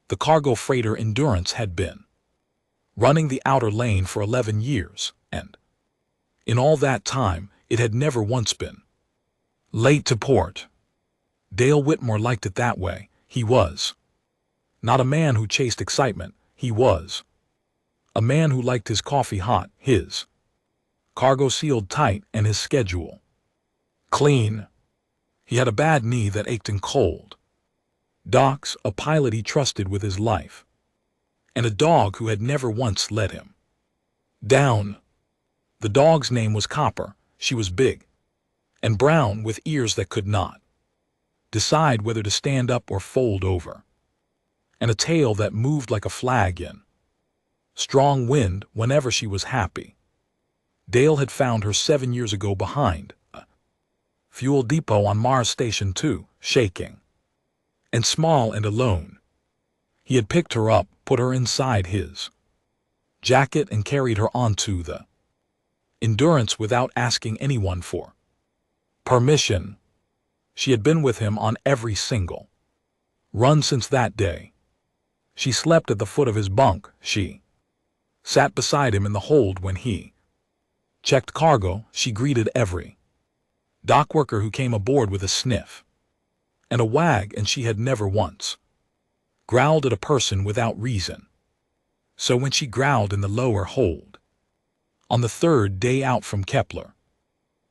The cargo freighter Endurance had been running the outer lane for 11 years, and in all that time, it had never once been late to port. Dale Whitmore liked it that way. He was not a man who chased excitement. He was a man who liked his coffee hot, his cargo sealed tight, and his schedule clean. He had a bad knee that ached and cold. Doc's a pilot he trusted with his life, and a dog who had never once let him down. The dog's name was Copper. She was big and brown with ears that could not decide whether to stand up or fold over, and a tail that moved like a flag in strong wind whenever she was happy. Dale had found her 7 years ago behind a fuel depot on Mars Station 2, shaking and small and alone. He had picked her up, put her inside his jacket, and carried her onto the Endurance without asking anyone for permission. She had been with him on every single run since that day. She slept at the foot of his bunk. She sat beside him in the hold when he checked cargo. She greeted every dock worker who came aboard with a sniff and a wag, and she had never once growled at a person without reason. So when she growled in the lower hold on the third day out from Kepler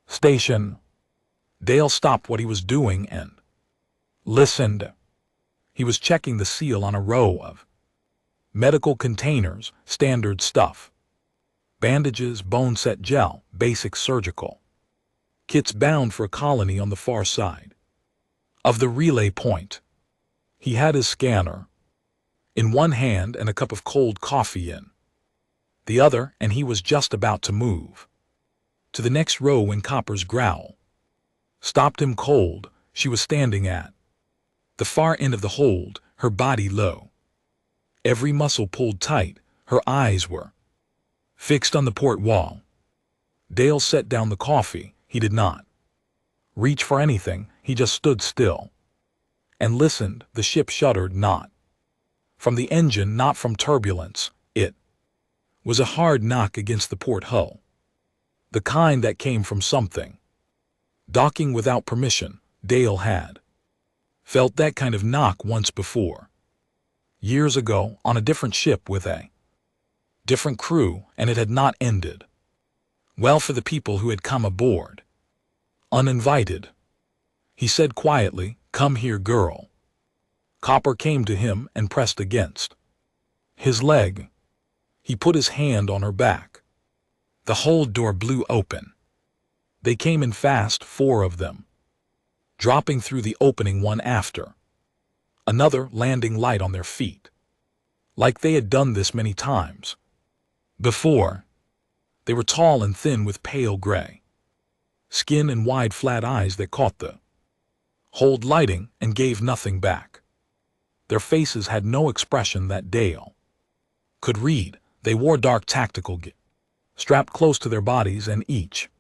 Station, Dale stopped what he was doing and listened. He was checking the seal on a row of medical containers, standard stuff, bandages, bone set gel, basic surgical kits bound for a colony on the far side of the relay point. He had his scanner in one hand and a cup of cold coffee in the other, and he was just about to move to the next row when Copper's growl stopped him cold. She was standing at the far end of the hold, her body low, every muscle pulled tight. Her eyes were fixed on the port wall. Dale set down the coffee. He did not reach for anything. He just stood still and listened. The ship shuddered, not from the engine, not from turbulence. It was a hard knock against the port hull, the kind that came from something docking without permission. Dale had felt that kind of knock once before, years ago, on a different ship with a different crew, and it had not ended well for the people who had come aboard uninvited. He said quietly, "Come here, girl." Copper came to him and pressed against his leg. He put his hand on her back. The hold door blew open. They came in fast, 4 of them, dropping through the opening one after another, landing light on their feet, like they had done this many times before. They were tall and thin with pale gray skin and wide flat eyes that caught the hold lighting and gave nothing back. Their faces had no expression that Dale could read. They wore dark tactical gear strapped close to their bodies, and each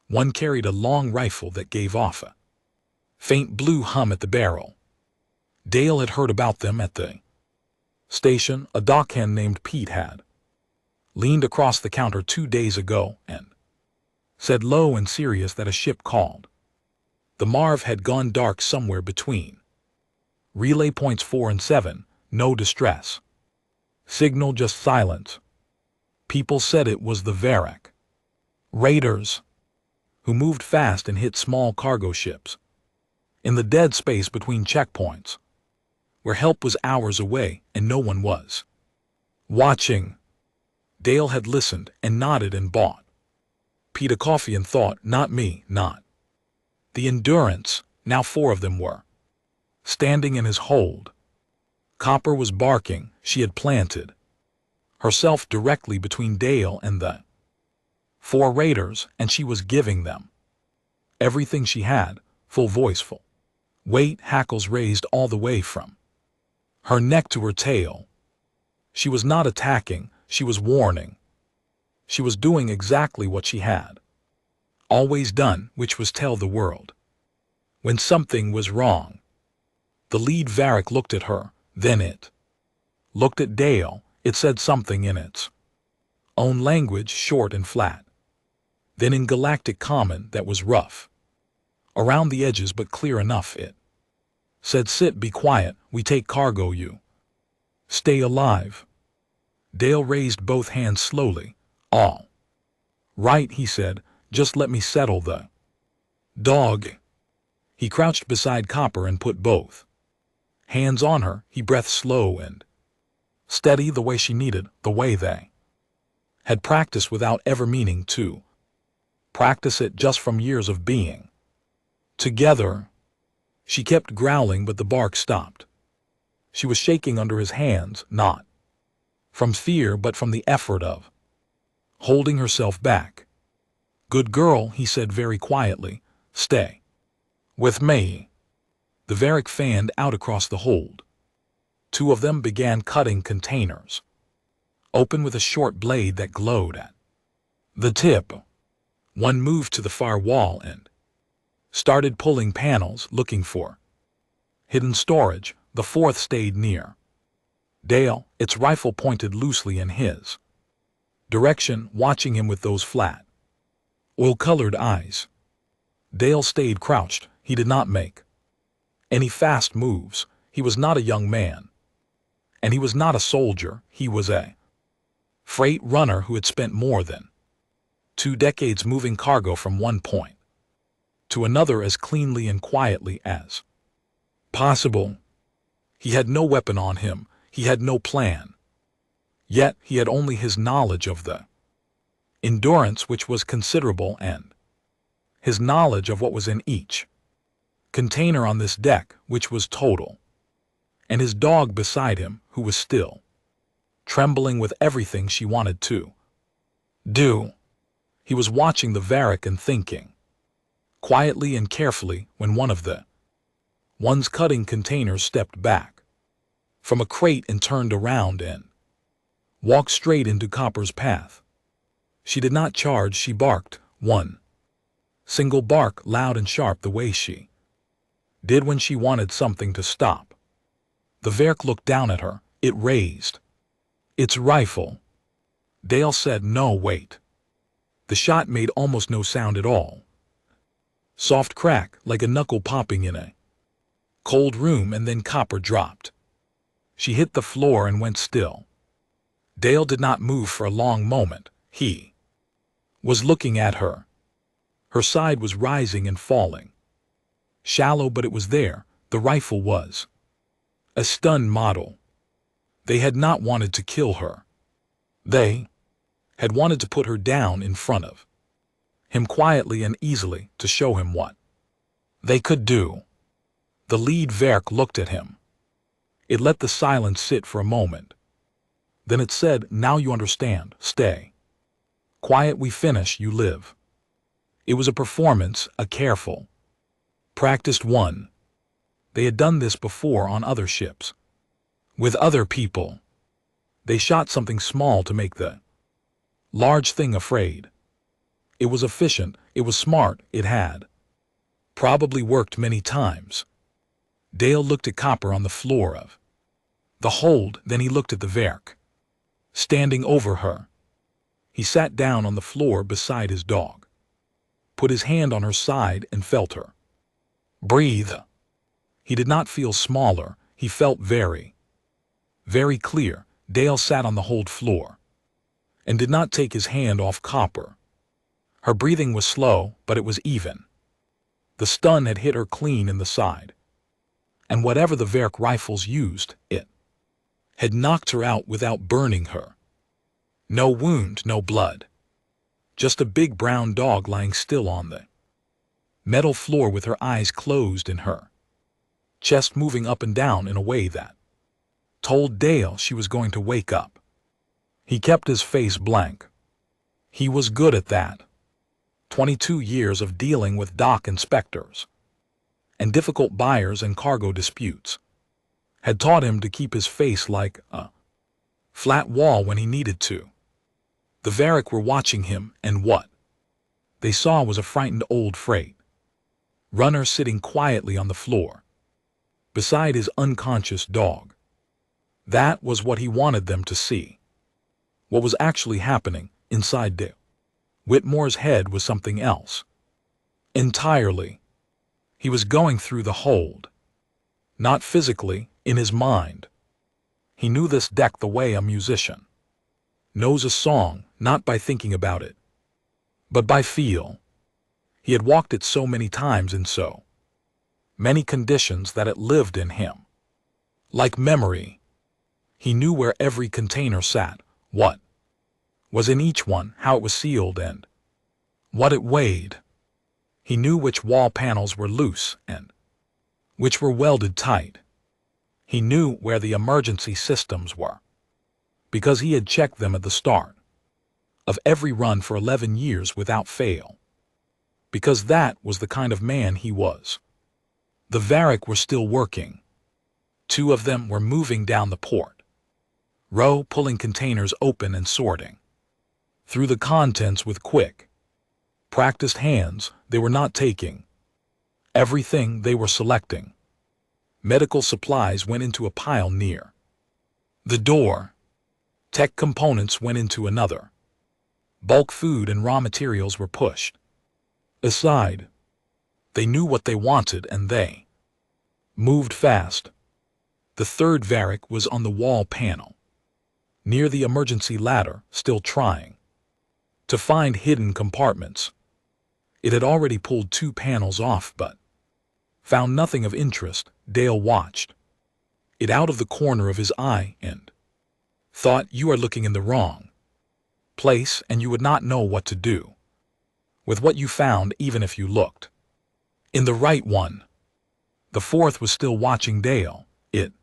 one carried a long rifle that gave off a faint blue hum at the barrel. Dale had heard about them at the station. A dockhand named Pete had leaned across the counter 2 days ago and said low and serious that a ship called the Marv had gone dark somewhere between relay points 4 and 7. No distress signal, just silence. People said it was the Varrock raiders, who moved fast and hit small cargo ships in the dead space between checkpoints, where help was hours away and no one was watching. Dale had listened and nodded and bought Pete a coffee and thought, not me, not the Endurance. Now 4 of them were standing in his hold. Copper was barking. She had planted herself directly between Dale and the 4 raiders, and she was giving them everything she had, full voice, full weight, hackles raised all the way from her neck to her tail. She was not attacking, she was warning. She was doing exactly what she had always done, which was tell the world when something was wrong. The lead Varrock looked at her, then it looked at Dale. It said something in its own language, short and flat. Then in galactic common that was rough around the edges but clear enough. It said, "Sit, be quiet, we take cargo, you stay alive." Dale raised both hands slowly. "All right," he said, "just let me settle the dog." He crouched beside Copper and put both hands on her. He breathed slow and steady, the way she needed, the way they had practiced without ever meaning to practice it, just from years of being together. She kept growling, but the bark stopped. She was shaking under his hands, not from fear but from the effort of holding herself back. "Good girl," he said very quietly. "Stay with me." The Varric fanned out across the hold. Two of them began cutting containers open with a short blade that glowed at the tip. One moved to the far wall and started pulling panels, looking for hidden storage. The fourth stayed near Dale, its rifle pointed loosely in his direction, watching him with those flat, oil-colored eyes. Dale stayed crouched. He did not make any fast moves. He was not a young man, and he was not a soldier. He was a freight runner who had spent more than 2 decades moving cargo from one point to another as cleanly and quietly as possible. He had no weapon on him. He had no plan. Yet he had only his knowledge of the endurance, which was considerable, and his knowledge of what was in each container on this deck, which was total, and his dog beside him, who was still trembling with everything she wanted to do. He was watching the Varric and thinking quietly and carefully when one of the ones cutting containers stepped back from a crate and turned around and walked straight into Copper's path. She did not charge. She barked, one single bark, loud and sharp, the way she did when she wanted something to stop. The Varric looked down at her. It raised its rifle. Dale said, "No, wait." The shot made almost no sound at all. Soft crack, like a knuckle popping in a cold room, and then Copper dropped. She hit the floor and went still. Dale did not move for a long moment. He was looking at her. Her side was rising and falling. Shallow, but it was there. The rifle was a stun model. They had not wanted to kill her. They had wanted to put her down in front of him quietly and easily, to show him what they could do. The lead Varric looked at him. It let the silence sit for a moment. Then it said, "Now you understand. Stay quiet. We finish, you live." It was a performance, a careful, practiced one. They had done this before on other ships, with other people. They shot something small to make the large thing afraid. It was efficient, it was smart, it had probably worked many times. Dale looked at Copper on the floor of the hold, then he looked at the Varric standing over her. He sat down on the floor beside his dog, put his hand on her side and felt her breathe. He did not feel smaller. He felt very, very clear. Dale sat on the hold floor and did not take his hand off Copper. Her breathing was slow, but it was even. The stun had hit her clean in the side, and whatever the Varric rifles used, it had knocked her out without burning her. No wound, no blood. Just a big brown dog lying still on the metal floor with her eyes closed and her chest moving up and down in a way that told Dale she was going to wake up. He kept his face blank. He was good at that. 22 years of dealing with dock inspectors and difficult buyers and cargo disputes had taught him to keep his face like a flat wall when he needed to. The Varric were watching him, and what they saw was a frightened old freight runner sitting quietly on the floor beside his unconscious dog. That was what he wanted them to see. What was actually happening inside Dale Whitmore's head was something else. Entirely. He was going through the hold. Not physically, in his mind. He knew this deck the way a musician knows a song, not by thinking about it, but by feel. He had walked it so many times in so many conditions that it lived in him. Like memory. He knew where every container sat, what was in each one, how it was sealed, and what it weighed. He knew which wall panels were loose and which were welded tight. He knew where the emergency systems were, because he had checked them at the start of every run for 11 years without fail. Because that was the kind of man he was. The Varick were still working. 2 of them were moving down the port row, pulling containers open and sorting through the contents with quick, practiced hands. They were not taking everything, they were selecting. Medical supplies went into a pile near the door. Tech components went into another. Bulk food and raw materials were pushed aside. They knew what they wanted and they moved fast. The 3rd Varick was on the wall panel, near the emergency ladder, still trying to find hidden compartments. It had already pulled 2 panels off but found nothing of interest. Dale watched it out of the corner of his eye and thought, you are looking in the wrong place and you would not know what to do with what you found even if you looked in the right one. The 4th was still watching Dale. It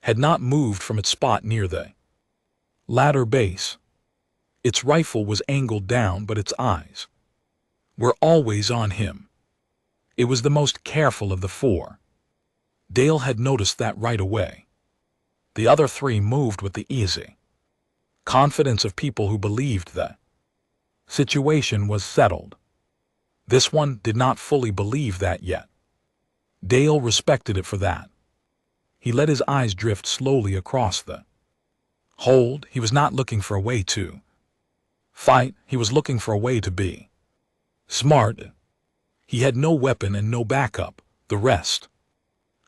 had not moved from its spot near the ladder base. Its rifle was angled down, but its eyes were always on him. It was the most careful of the 4. Dale had noticed that right away. The other 3 moved with the easy confidence of people who believed the situation was settled. This one did not fully believe that yet. Dale respected it for that. He let his eyes drift slowly across the hold. He was not looking for a way to fight, he was looking for a way to be smart. He had no weapon and no backup. The rest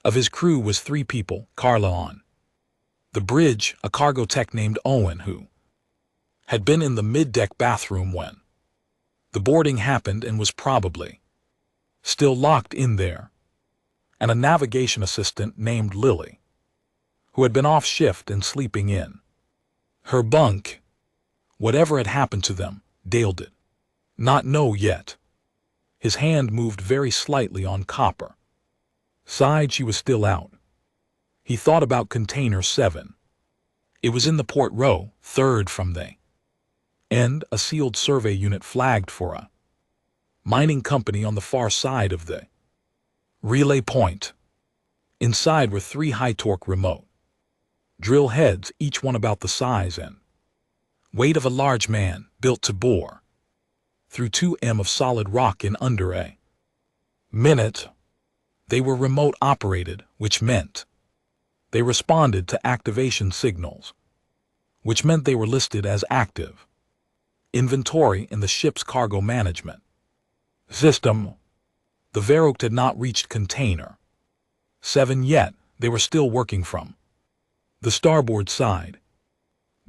of his crew was 3 people, Carla on the bridge, a cargo tech named Owen who had been in the mid-deck bathroom when the boarding happened and was probably still locked in there, and a navigation assistant named Lily, who had been off shift and sleeping in her bunk. Whatever had happened to them, Dale did not know yet. His hand moved very slightly on copper side. She was still out. He thought about container 7. It was in the port row, 3rd from the end. A sealed survey unit flagged for a mining company on the far side of the relay point. Inside were 3 high-torque remote drill heads, each one about the size and weight of a large man, built to bore through 2 m of solid rock in under a minute. They were remote operated, which meant they responded to activation signals, which meant they were listed as active inventory in the ship's cargo management system. The Varick had not reached container 7 yet. They were still working from the starboard side.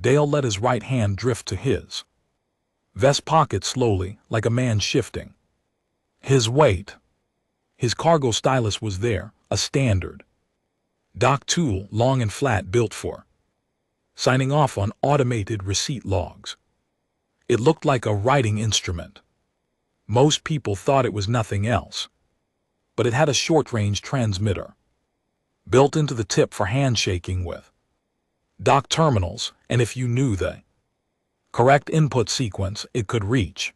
Dale let his right hand drift to his vest pocket slowly, like a man shifting his weight. His cargo stylus was there, a standard dock tool, long and flat, built for signing off on automated receipt logs. It looked like a writing instrument. Most people thought it was nothing else, but it had a short-range transmitter built into the tip for handshaking with dock terminals, and if you knew the correct input sequence, it could reach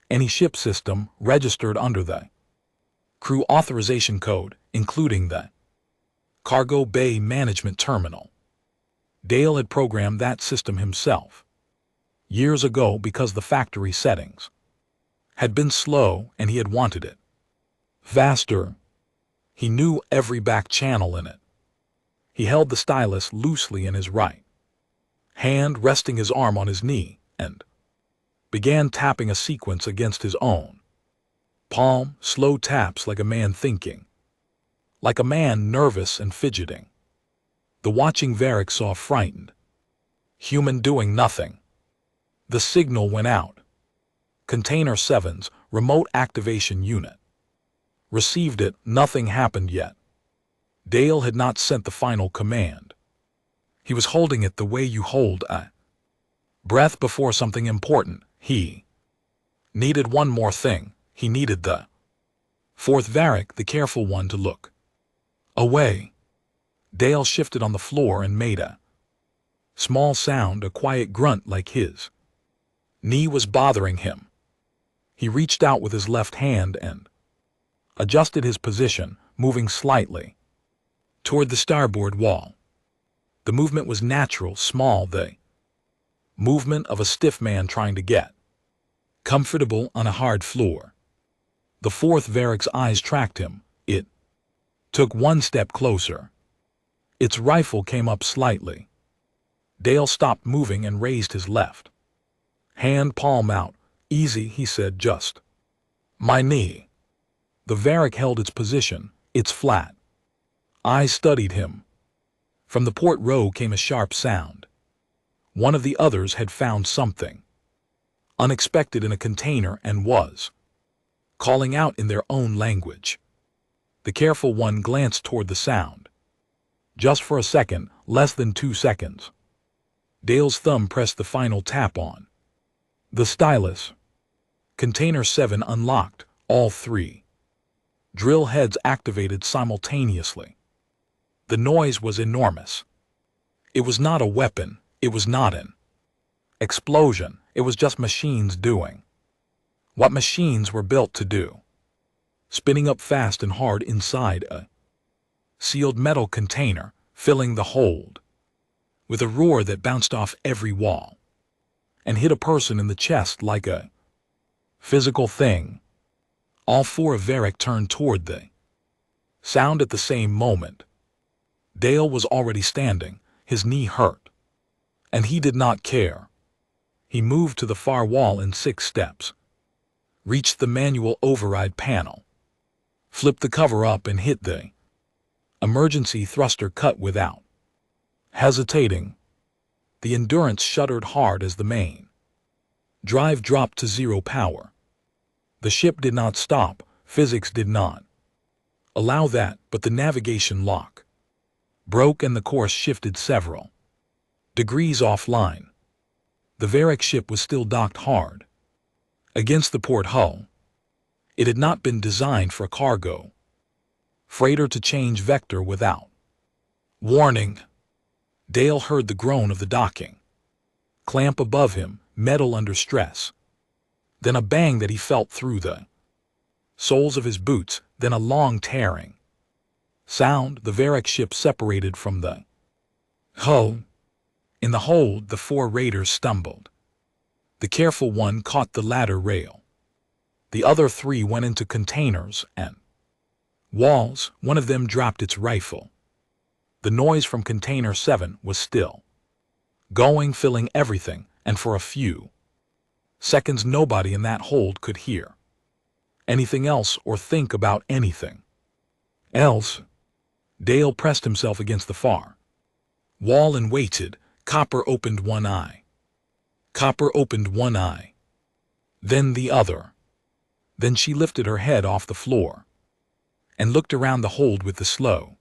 any ship system registered under the crew authorization code, including the cargo bay management terminal. Dale had programmed that system himself years ago because the factory settings had been slow and he had wanted it faster. He knew every back channel in it. He held the stylus loosely in his right hand, resting his arm on his knee, and began tapping a sequence against his own palm, slow taps like a man thinking, like a man nervous and fidgeting. The watching Varric saw frightened human doing nothing. The signal went out. Container 7's remote activation unit received it. Nothing happened yet. Dale had not sent the final command. He was holding it the way you hold a breath before something important. He needed one more thing. He needed the fourth Varric, the careful one, to look away. Dale shifted on the floor and made a small sound, a quiet grunt like his knee was bothering him. He reached out with his left hand and adjusted his position, moving slightly toward the starboard wall. The movement was natural, small, the movement of a stiff man trying to get comfortable on a hard floor. The fourth Varric's eyes tracked him. It took one step closer. Its rifle came up slightly. Dale stopped moving and raised his left hand, palm out. Easy, he said, just my knee. The Varric held its position, its flat eyes studied him. From the port row came a sharp sound. One of the others had found something unexpected in a container and was calling out in their own language. The careful one glanced toward the sound. Just for a second, less than 2 seconds. Dale's thumb pressed the final tap on the stylus. Container 7 unlocked, all 3 drill heads activated simultaneously. The noise was enormous. It was not a weapon, it was not an explosion, it was just machines doing what machines were built to do. Spinning up fast and hard inside a sealed metal container, filling the hold with a roar that bounced off every wall and hit a person in the chest like a physical thing. All 4 of Varric turned toward the sound at the same moment. Dale was already standing, his knee hurt, and he did not care. He moved to the far wall in 6 steps, reached the manual override panel, flipped the cover up and hit the emergency thruster cut without hesitating. The Endurance shuddered hard as the main drive dropped to 0 power. The ship did not stop, physics did not allow that, but the navigation lock broke and the course shifted several degrees offline. The Varric ship was still docked hard against the port hull. It had not been designed for a cargo freighter to change vector without warning. Dale heard the groan of the docking clamp above him, metal under stress. Then a bang that he felt through the soles of his boots, then a long tearing sound. The Varric ship separated from the hull. In the hold, the 4 raiders stumbled. The careful one caught the ladder rail. The other 3 went into containers and walls. One of them dropped its rifle. The noise from Container 7 was still going, filling everything, and for a few seconds nobody in that hold could hear anything else or think about anything else. Dale pressed himself against the far wall and waited. Copper opened one eye. Copper opened one eye. Then the other. Then she lifted her head off the floor and looked around the hold with the slow,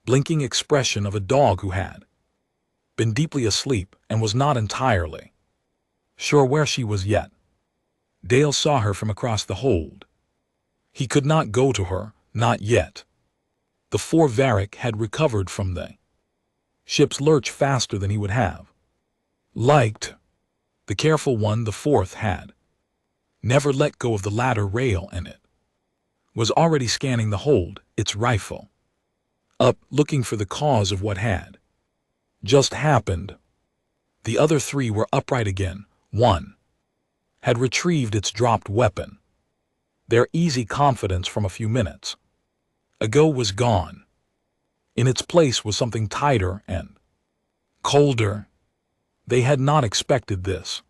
blinking expression of a dog who had been deeply asleep and was not entirely sure where she was yet. Dale saw her from across the hold. He could not go to her, not yet. The 4 Varric had recovered from the ship's lurch faster than he would have liked. The careful one, the 4th, had never let go of the ladder rail and it was already scanning the hold, its rifle up, looking for the cause of what had just happened. The other 3 were upright again. One had retrieved its dropped weapon. Their easy confidence from a few minutes ago was gone. In its place was something tighter and colder. They had not expected this.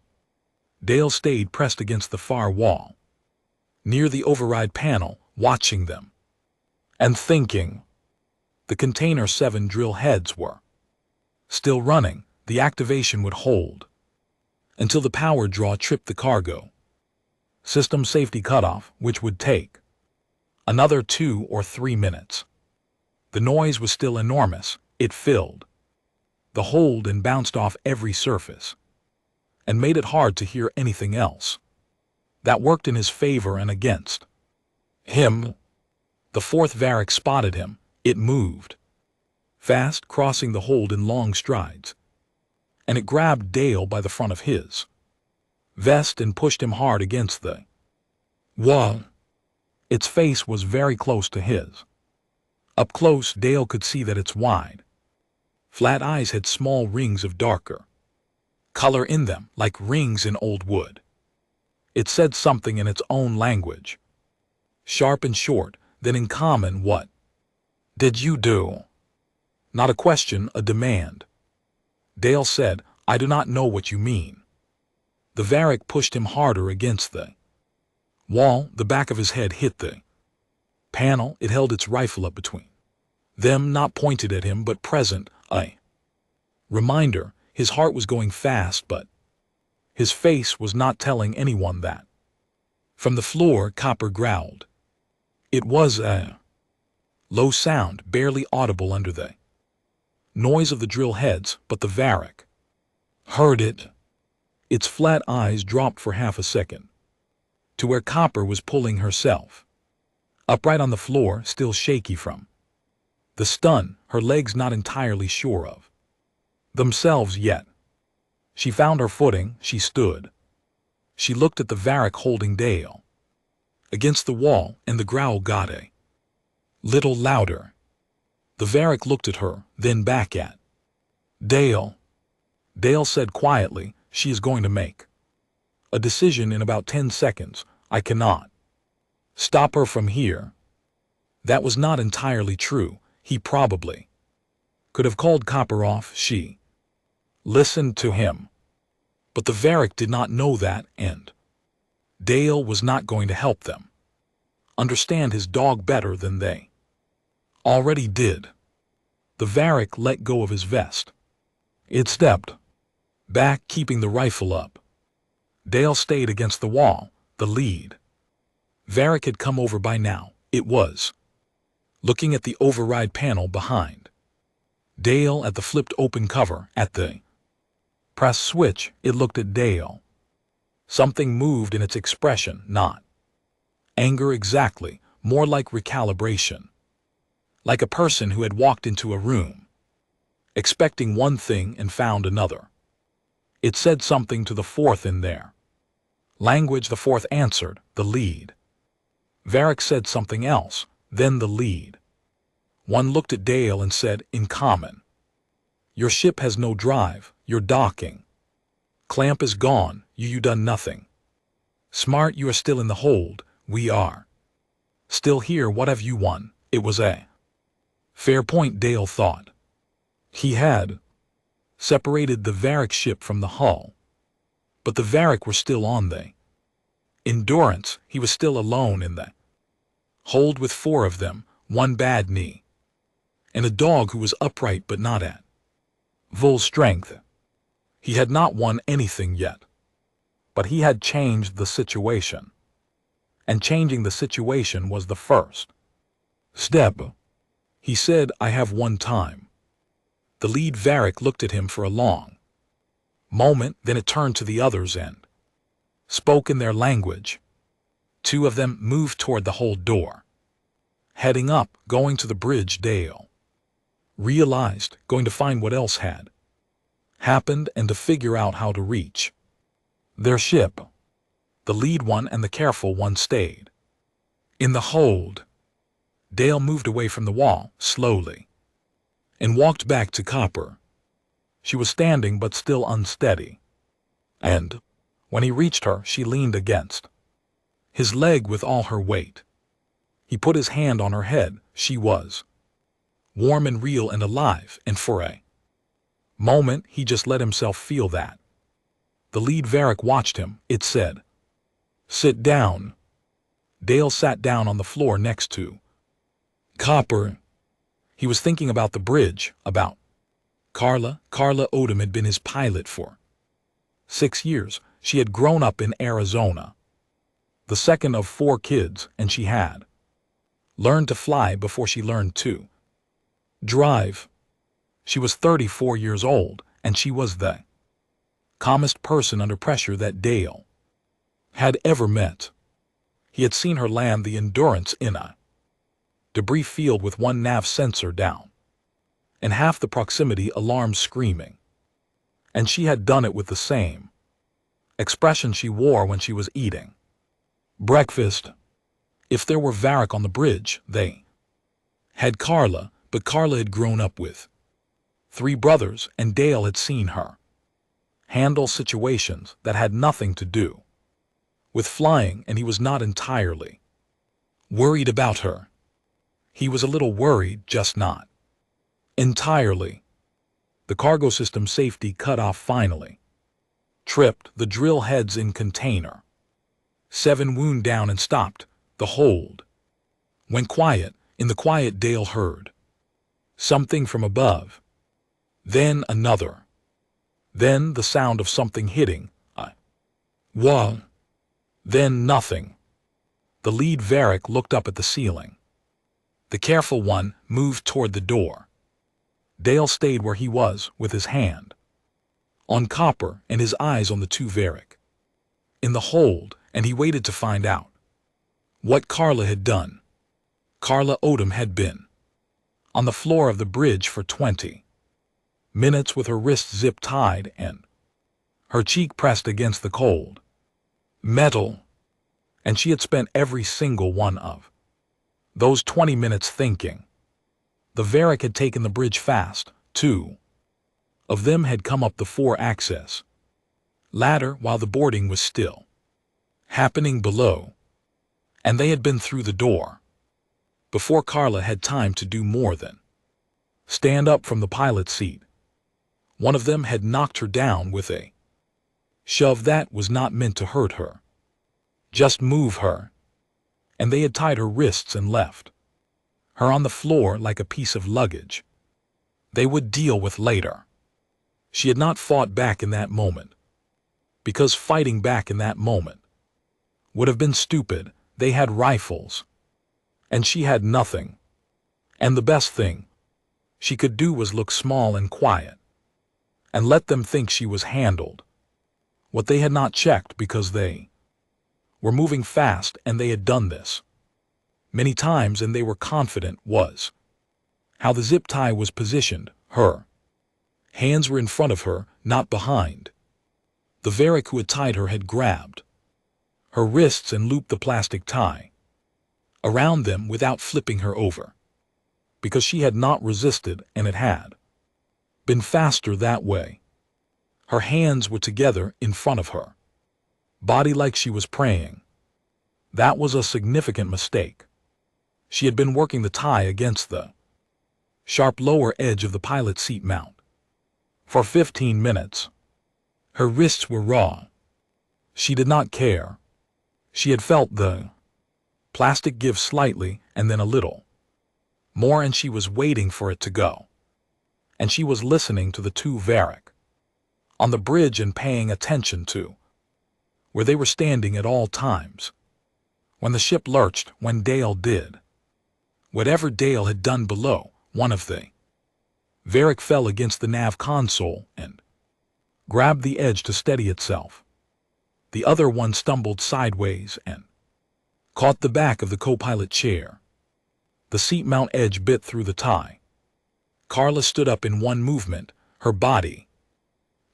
Dale stayed pressed against the far wall, near the override panel, watching them, and thinking. The container 7 drill heads were still running. The activation would hold until the power draw tripped the cargo system safety cutoff, which would take another 2 or 3 minutes. The noise was still enormous. It filled the hold and bounced off every surface, and made it hard to hear anything else. That worked in his favor and against him. The fourth Varric spotted him. It moved fast, crossing the hold in long strides, and it grabbed Dale by the front of his vest and pushed him hard against the wall. Its face was very close to his. Up close, Dale could see that its wide, flat eyes had small rings of darker color in them, like rings in old wood. It said something in its own language, sharp and short. Then in common, "What did you do?" Not a question, a demand. Dale said, "I do not know what you mean." The Varric pushed him harder against the wall. The back of his head hit the panel. It held its rifle up between them, not pointed at him, but present. A reminder. His heart was going fast, but his face was not telling anyone that. From the floor, Copper growled. It was a low sound, barely audible under the noise of the drill heads, but the Varric heard it. Its flat eyes dropped for half a second to where Copper was pulling herself upright on the floor, still shaky from the stun, her legs not entirely sure of themselves yet. She found her footing. She stood. She looked at the Varric holding Dale against the wall, and the growl got a little louder. The Varric looked at her, then back at Dale. Dale said quietly, "She is going to make a decision in about 10 seconds. I cannot stop her from here." That was not entirely true. He probably could have called Copper off. She listened to him. But the Varric did not know that, and Dale was not going to help them understand his dog better than they already did. The Varric let go of his vest. It stepped back, keeping the rifle up. Dale stayed against the wall. The lead Varric had come over by now. It was looking at the override panel behind Dale, at the flipped open cover, at the press switch. It looked at Dale. Something moved in its expression, not anger exactly, more like recalibration. Like a person who had walked into a room, expecting one thing and found another. It said something to the fourth in their language. The fourth answered. The lead Varric said something else. Then the lead one looked at Dale and said, in common, "Your ship has no drive. You're docking. Clamp is gone. You done nothing. Smart, you are still in the hold. We are still here. What have you won?" It was a fair point, Dale thought. He had separated the Varric ship from the hull, but the Varric were still on the Endurance. He was still alone in the hold with 4 of them, 1 bad knee, and a dog who was upright but not at full strength. He had not won anything yet, but he had changed the situation, and changing the situation was the first step. He said, "I have one time." The lead Varric looked at him for a long moment, then it turned to the others and spoke in their language. 2 of them moved toward the hold door, heading up, going to the bridge. Dale realized, going to find what else had happened and to figure out how to reach their ship. The lead one and the careful one stayed in the hold. Dale moved away from the wall, slowly, and walked back to Copper. She was standing but still unsteady, and when he reached her, she leaned against his leg with all her weight. He put his hand on her head. She was warm and real and alive, and for a moment he just let himself feel that. The lead Varric watched him. It said, "Sit down." Dale sat down on the floor next to Copper. He was thinking about the bridge, about Carla. Carla Odom had been his pilot for 6 years. She had grown up in Arizona, the second of 4 kids, and she had learned to fly before she learned to drive. She was 34 years old, and she was the calmest person under pressure that Dale had ever met. He had seen her land the Endurance in a debris field with one nav sensor down and half the proximity alarm screaming. And she had done it with the same expression she wore when she was eating breakfast. If there were Varric on the bridge, they had Carla, but Carla had grown up with 3 brothers, and Dale had seen her handle situations that had nothing to do with flying, and he was not entirely worried about her. He was a little worried, just not entirely. The cargo system safety cut off finally tripped the drill heads in container 7 wound down and stopped. The hold went quiet. In the quiet, Dale heard something from above, then another, then the sound of something hitting a wall, then nothing. The lead Varric looked up at the ceiling. The careful one moved toward the door. Dale stayed where he was, with his hand on Copper and his eyes on the 2 Varric in the hold, and he waited to find out what Carla had done. Carla Odom had been on the floor of the bridge for 20 minutes with her wrists zip-tied and her cheek pressed against the cold metal, and she had spent every single one of those 20 minutes thinking. The Varric had taken the bridge fast. 2 of them had come up the 4-access ladder while the boarding was still happening below, and they had been through the door before Carla had time to do more than stand up from the pilot's seat. One of them had knocked her down with a shove that was not meant to hurt her, just move her, and they had tied her wrists and left her on the floor like a piece of luggage they would deal with later. She had not fought back in that moment, because fighting back in that moment would have been stupid. They had rifles, and she had nothing. And the best thing she could do was look small and quiet, and let them think she was handled. What they had not checked, because they were moving fast and they had done this many times and they were confident, was how the zip tie was positioned. Her hands were in front of her, not behind. The Varric who had tied her had grabbed her wrists and looped the plastic tie around them without flipping her over, because she had not resisted, and it had been faster that way. Her hands were together in front of her body like she was praying. That was a significant mistake. She had been working the tie against the sharp lower edge of the pilot seat mount for 15 minutes. Her wrists were raw. She did not care. She had felt the plastic give slightly and then a little more, and she was waiting for it to go. And she was listening to the 2 Varric on the bridge and paying attention to where they were standing at all times. When the ship lurched, when Dale did whatever Dale had done below, one of the Varric fell against the nav console and grabbed the edge to steady itself. The other one stumbled sideways and caught the back of the co-pilot chair. The seat mount edge bit through the tie. Carla stood up in one movement. Her body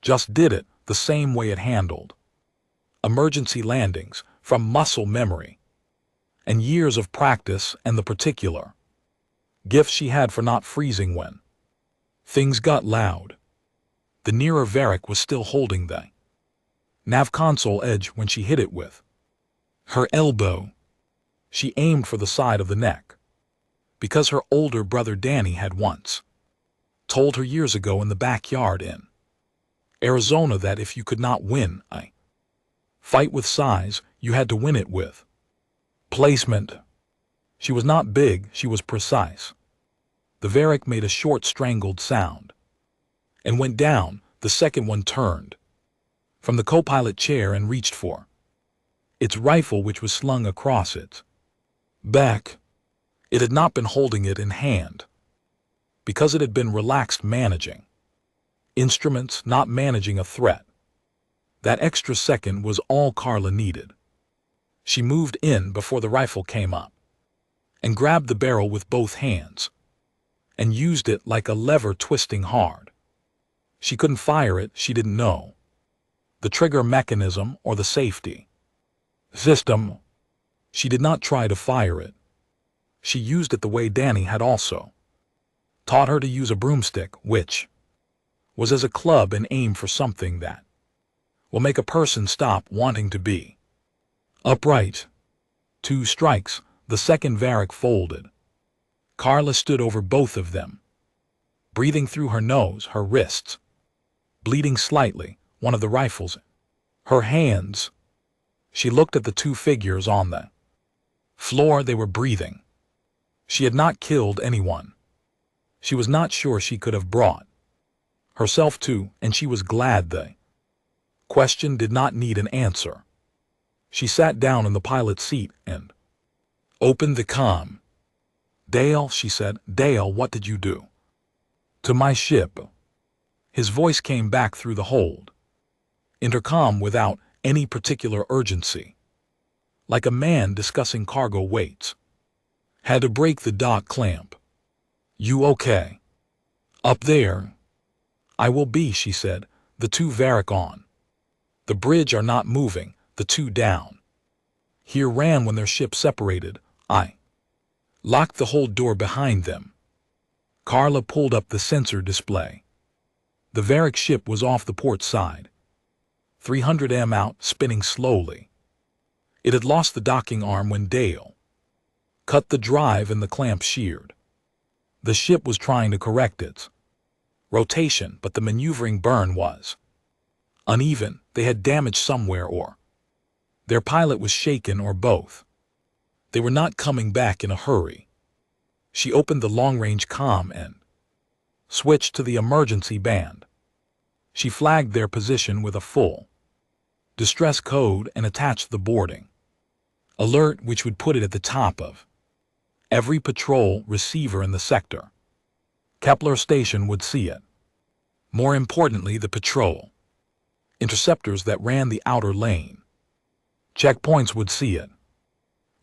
just did it the same way it handled emergency landings, from muscle memory and years of practice and the particular gift she had for not freezing when things got loud. The nearer Varric was still holding the nav console edge when she hit it with her elbow. She aimed for the side of the neck, because her older brother Danny had once told her years ago in the backyard in Arizona that if you could not win a fight with size, you had to win it with placement. She was not big, she was precise. The Varric made a short strangled sound and went down. The second one turned from the co-pilot chair and reached for its rifle, which was slung across its back. It had not been holding it in hand because it had been relaxed, managing instruments, not managing a threat. That extra second was all Carla needed. She moved in before the rifle came up and grabbed the barrel with both hands and used it like a lever, twisting hard. She couldn't fire it, she didn't know the trigger mechanism or the safety system. She did not try to fire it. She used it the way Danny had also taught her to use a broomstick, which was as a club, and aim for something that will make a person stop wanting to be upright. 2 strikes, the second Varric folded. Carla stood over both of them, breathing through her nose, her wrists bleeding slightly, one of the rifles in her hands. She looked at the 2 figures on the floor. They were breathing. She had not killed anyone. She was not sure she could have brought herself to, and she was glad the question did not need an answer. She sat down in the pilot's seat and opened the comm. "Dale," she said. "Dale, what did you do to my ship?" His voice came back through the hold intercom without any particular urgency, like a man discussing cargo weights. "Had to break the dock clamp." "You okay up there?" "I will be," she said. The 2 Varric on the bridge are not moving, the 2 down here ran when their ship separated. I locked the hold door behind them. Carla pulled up the sensor display. The Varric ship was off the port side, 300 m out, spinning slowly. It had lost the docking arm when Dale cut the drive and the clamp sheared. The ship was trying to correct its rotation, but the maneuvering burn was uneven. They had damage somewhere, or their pilot was shaken, or both. They were not coming back in a hurry. She opened the long-range comm and switched to the emergency band. She flagged their position with a full distress code and attached the boarding alert, which would put it at the top of every patrol receiver in the sector. Kepler Station would see it. More importantly, the patrol interceptors that ran the outer lane checkpoints would see it.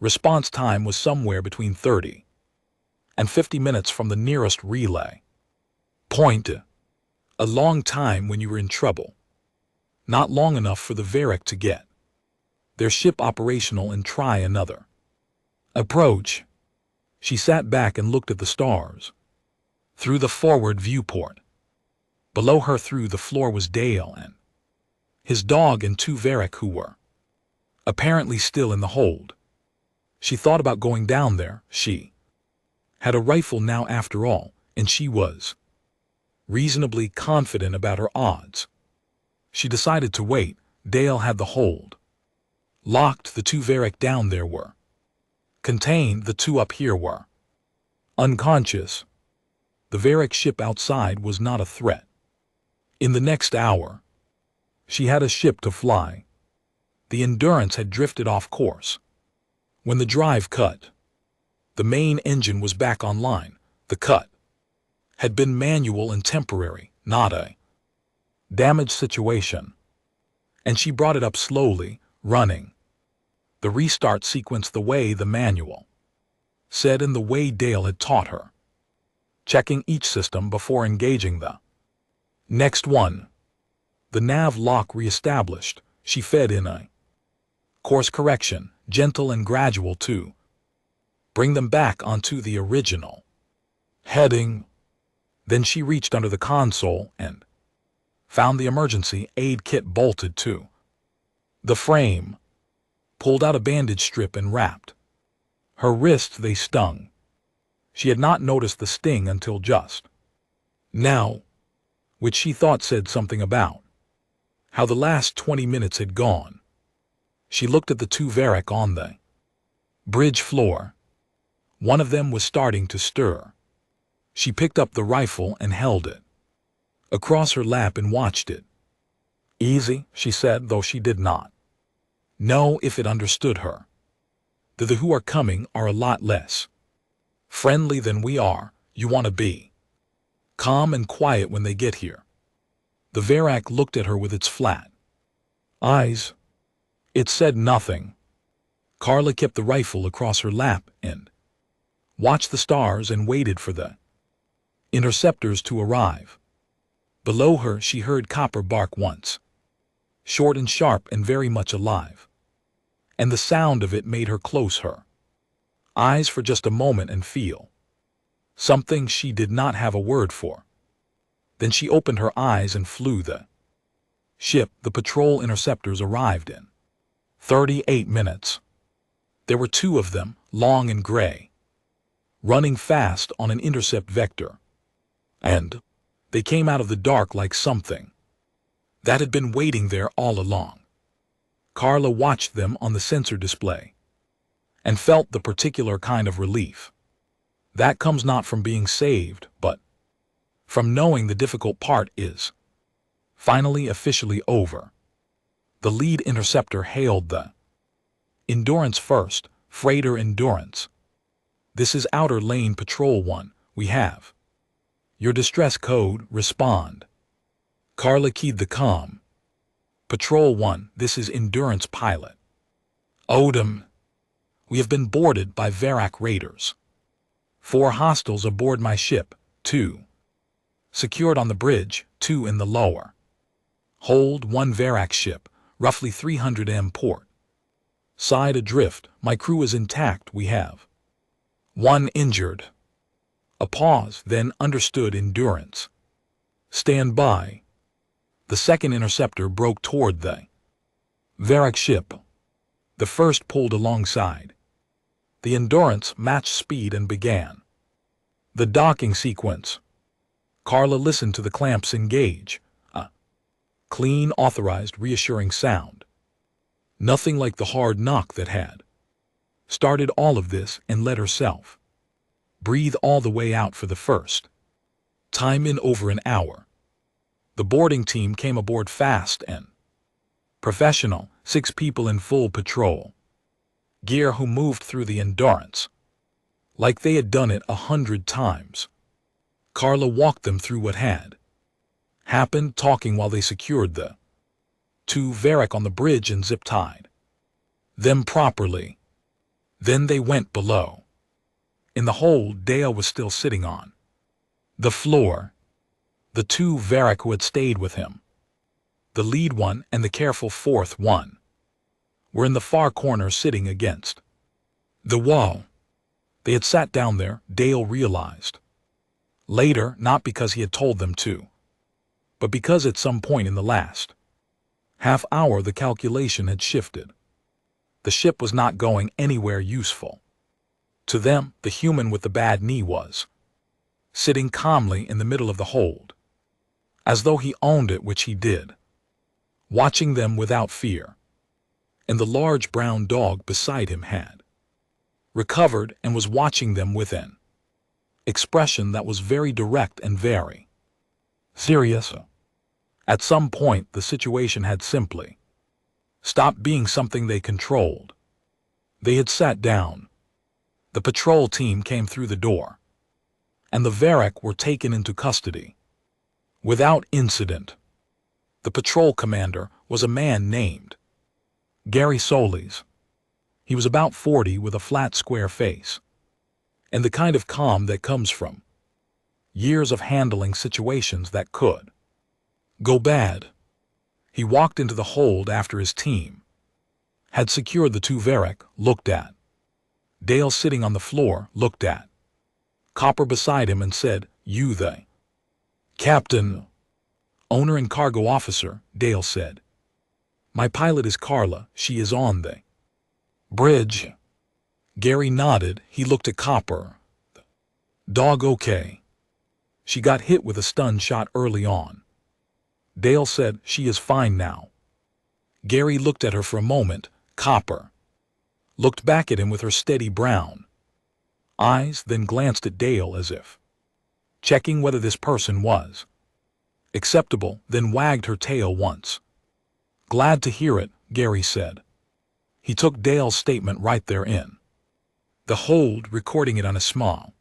Response time was somewhere between 30 and 50 minutes from the nearest relay point. A long time when you were in trouble. Not long enough for the Varric to get their ship operational and try another approach. She sat back and looked at the stars through the forward viewport. Below her through the floor was Dale and his dog and 2 Varric who were apparently still in the hold. She thought about going down there. She had a rifle now after all, and she was reasonably confident about her odds. She decided to wait. Dale had the hold locked. The 2 Varric down there were contained. The 2 up here were unconscious. The Varric ship outside was not a threat. In the next hour, she had a ship to fly. The Endurance had drifted off course. When the drive cut, the main engine was back online. The cut had been manual and temporary, not a damaged situation. And she brought it up slowly, running the restart sequence the way the manual said and the way Dale had taught her, checking each system before engaging the next one. The nav lock reestablished. She fed in a course correction, gentle and gradual, to bring them back onto the original heading. Then she reached under the console and found the emergency aid kit bolted to the frame, pulled out a bandage strip and wrapped her wrists. They stung. She had not noticed the sting until just now, which she thought said something about how the last 20 minutes had gone. She looked at the two Varric on the bridge floor. One of them was starting to stir. She picked up the rifle and held it across her lap and watched it. Easy, she said, though she did not know if it understood her. The who are coming are a lot less friendly than we are. You want to be calm and quiet when they get here. The Varric looked at her with its flat eyes. It said nothing. Carla kept the rifle across her lap and watched the stars and waited for the interceptors to arrive. Below her she heard Copper bark once, short and sharp and very much alive, and the sound of it made her close her eyes for just a moment and feel something she did not have a word for. Then she opened her eyes and flew the ship. The patrol interceptors arrived in 38 minutes. There were two of them, long and gray, running fast on an intercept vector, and they came out of the dark like something that had been waiting there all along. Carla watched them on the sensor display and felt the particular kind of relief that comes not from being saved, but from knowing the difficult part is finally officially over. The lead interceptor hailed the Endurance first, Freighter Endurance. This is Outer Lane Patrol 1, we have your distress code, respond. Carla keyed the comm. Patrol 1, this is Endurance Pilot Odom. We have been boarded by Varric raiders. 4 hostiles aboard my ship, 2 secured on the bridge, 2 in the lower hold, 1 Varric ship, roughly 300 m port side adrift. My crew is intact. We have 1 injured. A pause, then understood. Endurance. Stand by. The second interceptor broke toward the Varric ship. The first pulled alongside. The Endurance matched speed and began the docking sequence. Carla listened to the clamps engage. A clean, authorized, reassuring sound. Nothing like the hard knock that had started all of this, and let herself breathe all the way out for the first time in over an hour. The boarding team came aboard fast and professional, 6 people in full patrol gear who moved through the Endurance like they had done it 100 times. Carla walked them through what had happened, talking while they secured the 2 Varric on the bridge and zip-tied them properly. Then they went below. In the hold, Dale was still sitting on the floor. The 2 Varric who had stayed with him, the lead one and the careful 4th one, were in the far corner sitting against the wall. They had sat down there, Dale realized later, not because he had told them to, but because at some point in the last half hour the calculation had shifted. The ship was not going anywhere useful. To them, the human with the bad knee was sitting calmly in the middle of the hold, as though he owned it, which he did, watching them without fear. And the large brown dog beside him had recovered and was watching them with an expression that was very direct and very serious. At some point, the situation had simply stopped being something they controlled. They had sat down. The patrol team came through the door, and the Varric were taken into custody without incident. The patrol commander was a man named Gary Solis. He was about 40 with a flat, square face, and the kind of calm that comes from years of handling situations that could go bad. He walked into the hold after his team had secured the 2 Varric, looked at Dale sitting on the floor, looked at Copper beside him and said, "You the captain, owner and cargo officer," Dale said. "My pilot is Carla. She is on the bridge." Gary nodded. He looked at Copper. Dog okay. She got hit with a stun shot early on. Dale said she is fine now. Gary looked at her for a moment. Copper looked back at him with her steady brown eyes, then glanced at Dale as if checking whether this person was acceptable, then wagged her tail once. Glad to hear it, Gary said. He took Dale's statement right there in the hold, recording it on a small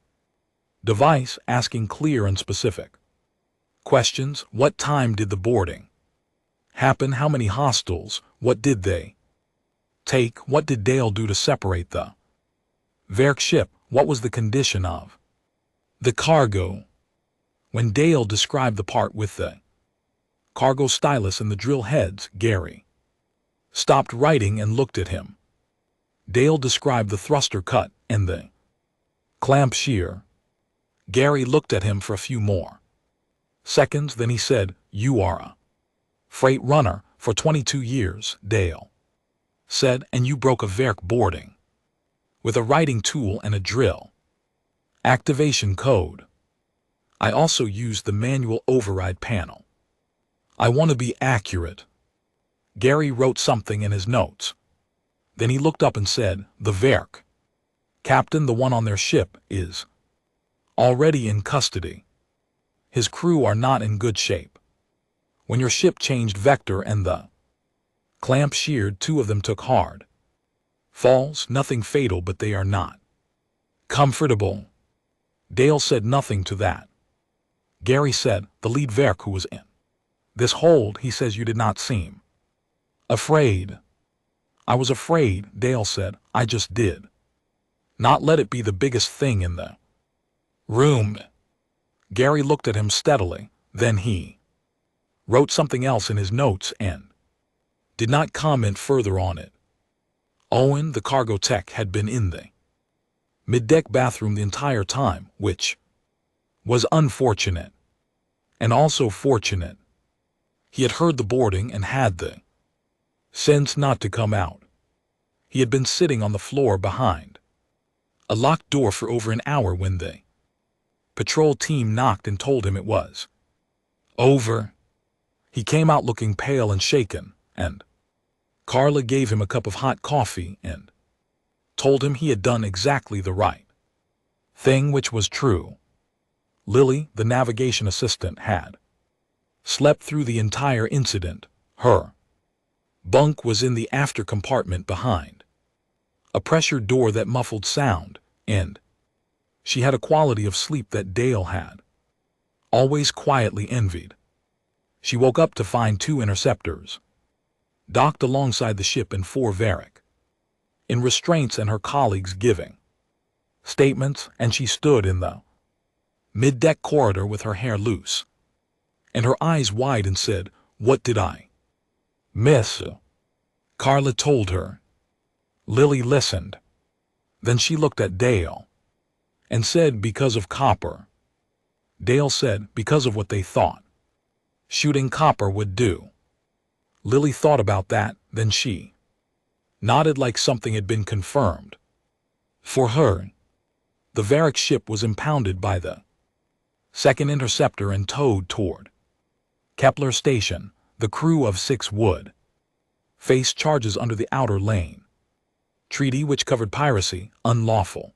device, asking clear and specific questions. What time did the boarding happen? How many hostiles? What did they take? What did Dale do to separate the Verk ship? What was the condition of the cargo? When Dale described the part with the cargo stylus and the drill heads, Gary stopped writing and looked at him. Dale described the thruster cut and the clamp shear. Gary looked at him for a few more seconds, then he said, "You are a freight runner for 22 years, Dale said, and you broke a Verk boarding with a writing tool and a drill activation code. I also used the manual override panel. I want to be accurate." Gary wrote something in his notes. Then he looked up and said, "The Verk captain, the one on their ship, is already in custody. His crew are not in good shape. When your ship changed vector and the clamp sheared, 2 of them took hard falls, nothing fatal, but they are not comfortable." Dale said nothing to that. Gary said, "The lead Verk who was in this hold, he says you did not seem afraid." "I was afraid," Dale said. "I just did not let it be the biggest thing in the room." Gary looked at him steadily, then he wrote something else in his notes and did not comment further on it. Owen, the cargo tech, had been in the mid-deck bathroom the entire time, which was unfortunate and also fortunate. He had heard the boarding and had the sense not to come out. He had been sitting on the floor behind a locked door for over an hour when the patrol team knocked and told him it was over. He came out looking pale and shaken, and Carla gave him a cup of hot coffee and told him he had done exactly the right thing, which was true. Lily, the navigation assistant, had slept through the entire incident. Her bunk was in the after compartment behind a pressure door that muffled sound, and she had a quality of sleep that Dale had always quietly envied. She woke up to find 2 interceptors docked alongside the ship and 4 Verk in restraints and her colleagues giving statements, and she stood in the mid-deck corridor with her hair loose and her eyes wide and said, "What did I miss?" Carla told her. Lily listened. Then she looked at Dale and said, "Because of Copper." Dale said, "Because of what they thought shooting Copper would do." Lily thought about that, then she nodded like something had been confirmed. For her, the Verk ship was impounded by the 2nd Interceptor and towed toward Kepler Station. The crew of 6 would face charges under the Outer Lane Treaty, which covered piracy, unlawful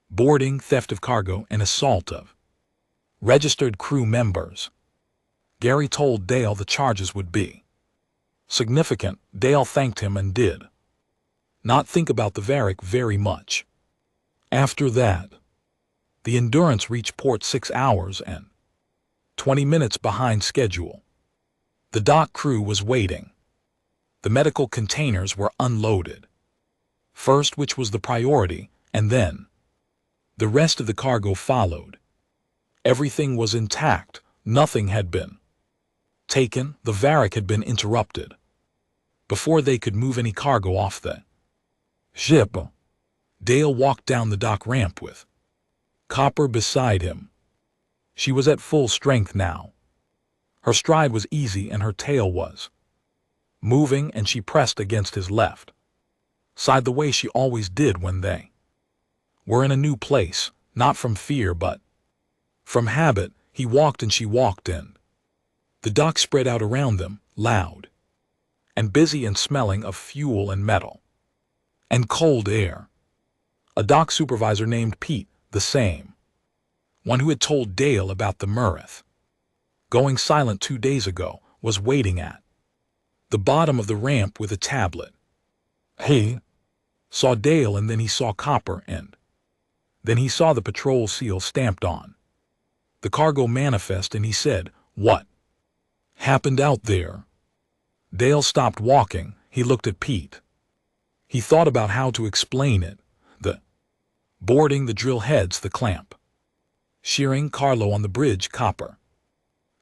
boarding, theft of cargo, and assault of registered crew members. Gary told Dale the charges would be significant. Dale thanked him and did not think about the Verk very much. After that, the Endurance reached port 6 hours and 20 minutes behind schedule. The dock crew was waiting. The medical containers were unloaded first, which was the priority, and then the rest of the cargo followed. Everything was intact. Nothing had been taken. The Verk had been interrupted before they could move any cargo off the ship. Dale walked down the dock ramp with Copper beside him. She was at full strength now. Her stride was easy and her tail was moving, and she pressed against his left side the way she always did when they were in a new place. Not from fear, but from habit. He walked and she walked in. The dock spread out around them, loud and busy and smelling of fuel and metal and cold air. A dock supervisor named Pete, the same one who had told Dale about the Murrith going silent 2 days ago, was waiting at the bottom of the ramp with a tablet. He saw Dale, and then he saw Copper, and then he saw the patrol seal stamped on the cargo manifest, and he said, "What happened out there?" Dale stopped walking. He looked at Pete. He thought about how to explain it. The boarding, the drill heads, the clamp shearing, Carlo on the bridge, Copper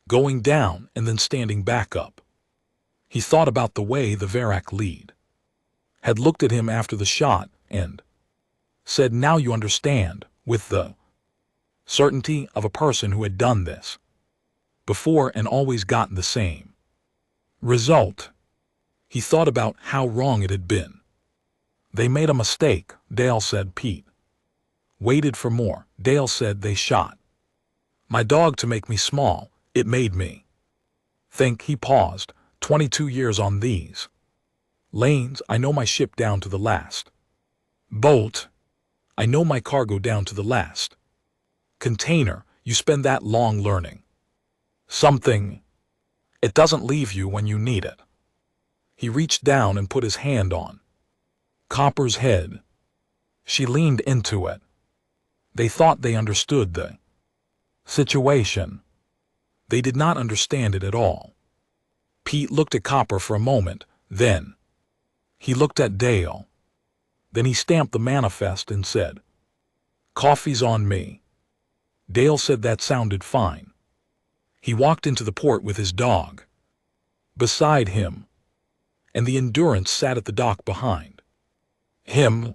going down and then standing back up. He thought about the way the Varak lead had looked at him after the shot and said, "Now you understand," with the certainty of a person who had done this before and always gotten the same result. He thought about how wrong it had been. They made a mistake, Dale said. Pete waited for more. Dale said, "They shot my dog to make me small. It made me think." He paused. 22 years on these lanes. I know my ship down to the last bolt. I know my cargo down to the last container. You spend that long learning something. It doesn't leave you when you need it. He reached down and put his hand on Copper's head. She leaned into it. They thought they understood the situation. They did not understand it at all. Pete looked at Copper for a moment, then he looked at Dale. Then he stamped the manifest and said, "Coffee's on me." Dale said that sounded fine. He walked into the port with his dog beside him, and the Endurance sat at the dock behind him.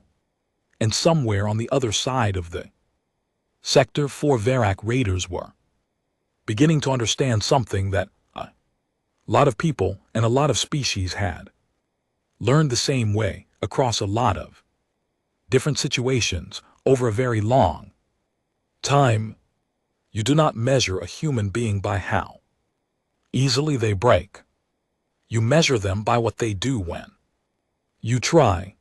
And somewhere on the other side of the sector, 4 Varak raiders were beginning to understand something that a lot of people and a lot of species had learned the same way across a lot of different situations over a very long time. You do not measure a human being by how easily they break. You measure them by what they do when you try.